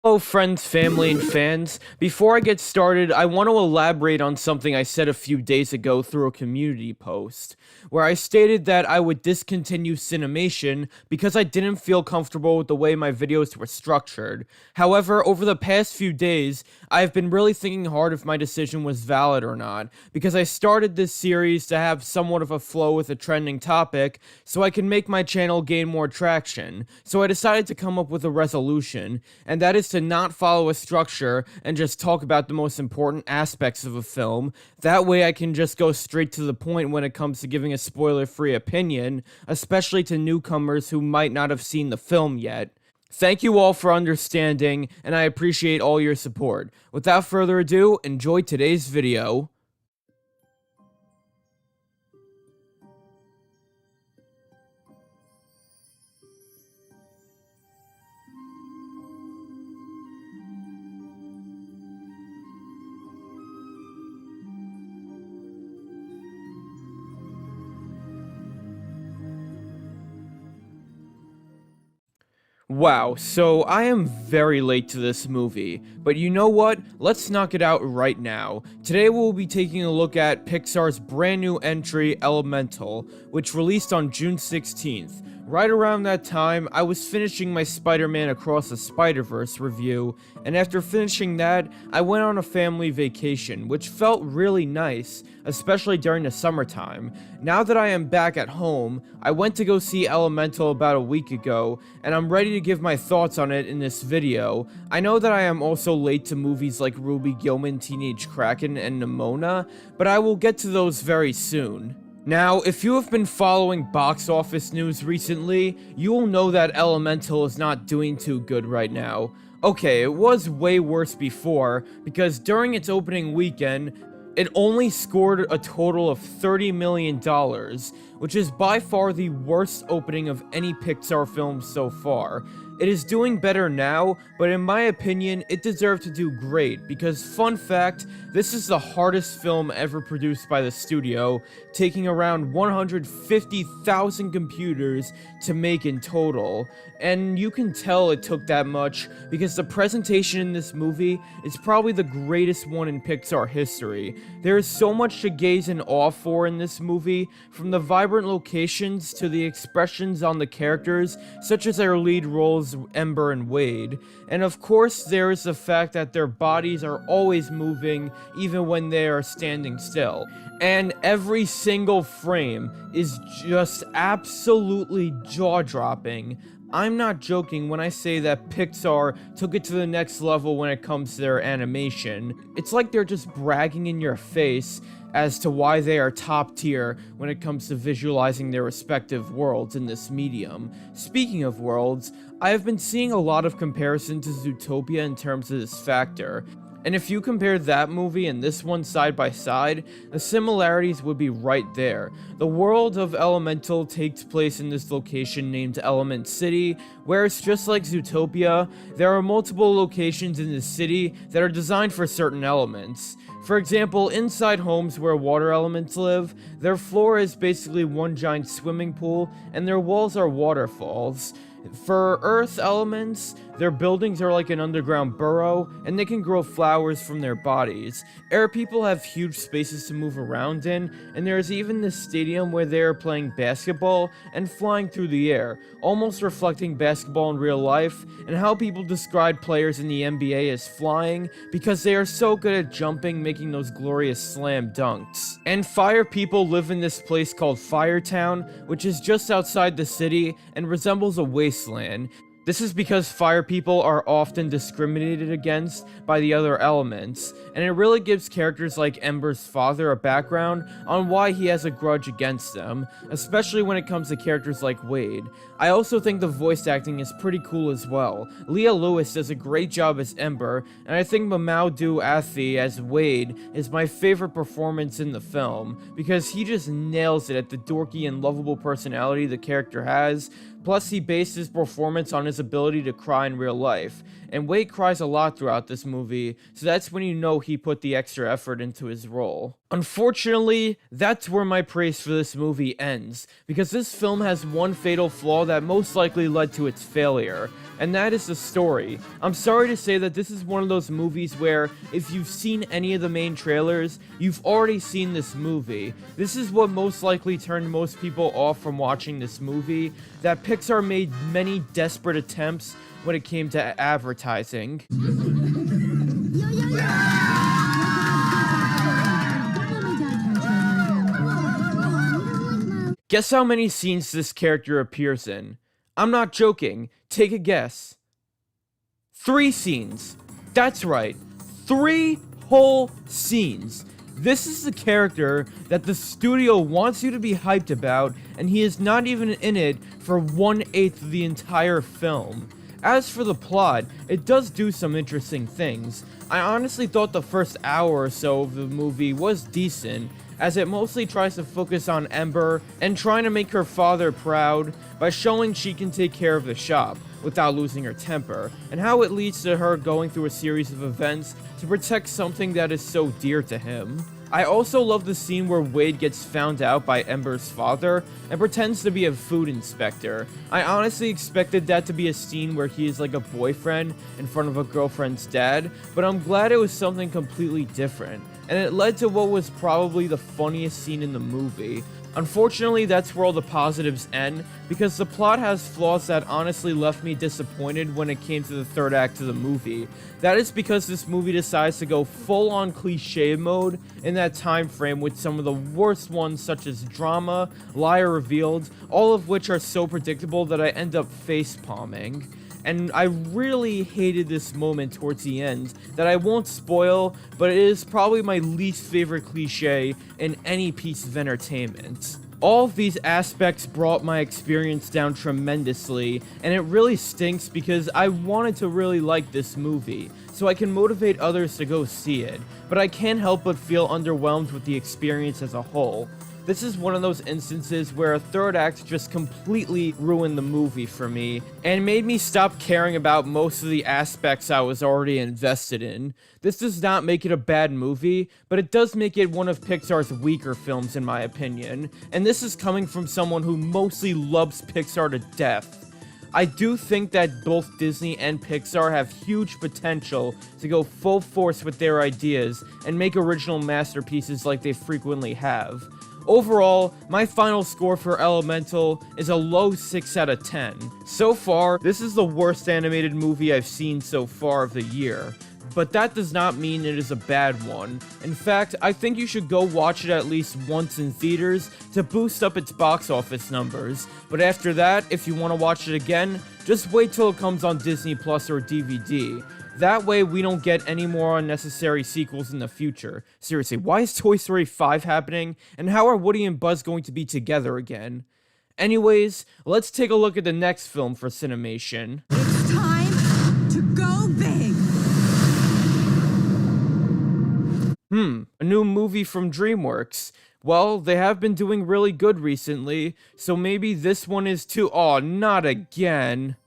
Hello friends, family, and fans. Before I get started, I want to elaborate on something I said a few days ago through a community post, where I stated that I would discontinue Cinemation because I didn't feel comfortable with the way my videos were structured. However, over the past few days, I've been really thinking hard if my decision was valid or not, because I started this series to have somewhat of a flow with a trending topic, so I can make my channel gain more traction. So I decided to come up with a resolution, and that is to not follow a structure and just talk about the most important aspects of a film. That way I can just go straight to the point when it comes to giving a spoiler-free opinion, especially to newcomers who might not have seen the film yet. Thank you all for understanding, and I appreciate all your support. Without further ado, enjoy today's video. Wow, so I am very late to this movie, but you know what? Let's knock it out right now. Today we'll be taking a look at Pixar's brand new entry, Elemental, which released on June 16th. Right around that time, I was finishing my Spider-Man Across the Spider-Verse review, and after finishing that, I went on a family vacation, which felt really nice, especially during the summertime. Now that I am back at home, I went to go see Elemental about a week ago, and I'm ready to give my thoughts on it in this video. I know that I am also late to movies like Ruby Gillman, Teenage Kraken, and Nimona, but I will get to those very soon. Now, if you have been following box office news recently, you will know that Elemental is not doing too good right now. Okay, it was way worse before, because during its opening weekend, it only scored a total of $30 million, which is by far the worst opening of any Pixar film so far. It is doing better now, but in my opinion, it deserved to do great, because fun fact, this is the hardest film ever produced by the studio, taking around 150,000 computers to make in total. And you can tell it took that much, because the presentation in this movie is probably the greatest one in Pixar history. There is so much to gaze in awe for in this movie, from the vibrant locations to the expressions on the characters, such as their lead roles Ember and Wade. And of course, there is the fact that their bodies are always moving, even when they are standing still. And every single frame is just absolutely jaw-dropping. I'm not joking when I say that Pixar took it to the next level when it comes to their animation. It's like they're just bragging in your face as to why they are top tier when it comes to visualizing their respective worlds in this medium. Speaking of worlds, I have been seeing a lot of comparison to Zootopia in terms of this factor. And if you compare that movie and this one side by side, the similarities would be right there. The world of Elemental takes place in this location named Element City, where it's just like Zootopia, there are multiple locations in the city that are designed for certain elements. For example, inside homes where water elements live, their floor is basically one giant swimming pool, and their walls are waterfalls. For earth elements, their buildings are like an underground burrow, and they can grow flowers from their bodies. Air people have huge spaces to move around in, and there is even this stadium where they are playing basketball and flying through the air, almost reflecting basketball in real life, and how people describe players in the NBA as flying, because they are so good at jumping, making those glorious slam dunks. And fire people live in this place called Firetown, which is just outside the city, and resembles a wasteland. This is because fire people are often discriminated against by the other elements, and it really gives characters like Ember's father a background on why he has a grudge against them, especially when it comes to characters like Wade. I also think the voice acting is pretty cool as well. Leah Lewis does a great job as Ember, and I think Mamoudou Athie as Wade is my favorite performance in the film, because he just nails it at the dorky and lovable personality the character has. Plus, he based his performance on his ability to cry in real life, and Wade cries a lot throughout this movie, so that's when you know he put the extra effort into his role. Unfortunately, that's where my praise for this movie ends, because this film has one fatal flaw that most likely led to its failure, and that is the story. I'm sorry to say that this is one of those movies where, if you've seen any of the main trailers, you've already seen this movie. This is what most likely turned most people off from watching this movie, that Pixar made many desperate attempts when it came to advertising. Guess how many scenes this character appears in? I'm not joking. Take a guess. 3 scenes. That's right. 3 whole scenes. This is the character that the studio wants you to be hyped about, and he is not even in it for 1/8 of the entire film. As for the plot, it does do some interesting things. I honestly thought the first hour or so of the movie was decent, as it mostly tries to focus on Ember and trying to make her father proud by showing she can take care of the shop without losing her temper, and how it leads to her going through a series of events to protect something that is so dear to him. I also love the scene where Wade gets found out by Ember's father and pretends to be a food inspector. I honestly expected that to be a scene where he is like a boyfriend in front of a girlfriend's dad, but I'm glad it was something completely different, and it led to what was probably the funniest scene in the movie. Unfortunately, that's where all the positives end, because the plot has flaws that honestly left me disappointed when it came to the third act of the movie. That is because this movie decides to go full-on cliche mode in that time frame with some of the worst ones, such as drama, liar revealed, all of which are so predictable that I end up face-palming. And I really hated this moment towards the end that I won't spoil, but it is probably my least favorite cliche in any piece of entertainment. All of these aspects brought my experience down tremendously, and it really stinks because I wanted to really like this movie, so I can motivate others to go see it, but I can't help but feel underwhelmed with the experience as a whole. This is one of those instances where a third act just completely ruined the movie for me, and made me stop caring about most of the aspects I was already invested in. This does not make it a bad movie, but it does make it one of Pixar's weaker films in my opinion, and this is coming from someone who mostly loves Pixar to death. I do think that both Disney and Pixar have huge potential to go full force with their ideas and make original masterpieces like they frequently have. Overall, my final score for Elemental is a low 6 out of 10. So far, this is the worst animated movie I've seen so far of the year. But that does not mean it is a bad one. In fact, I think you should go watch it at least once in theaters to boost up its box office numbers. But after that, if you want to watch it again, just wait till it comes on Disney Plus or DVD. That way we don't get any more unnecessary sequels in the future. Seriously, why is Toy Story 5 happening? And how are Woody and Buzz going to be together again? Anyways, let's take a look at the next film for Cinemation. It's time to go big! A new movie from DreamWorks. Well, they have been doing really good recently, so maybe this one is too- Aw, not again.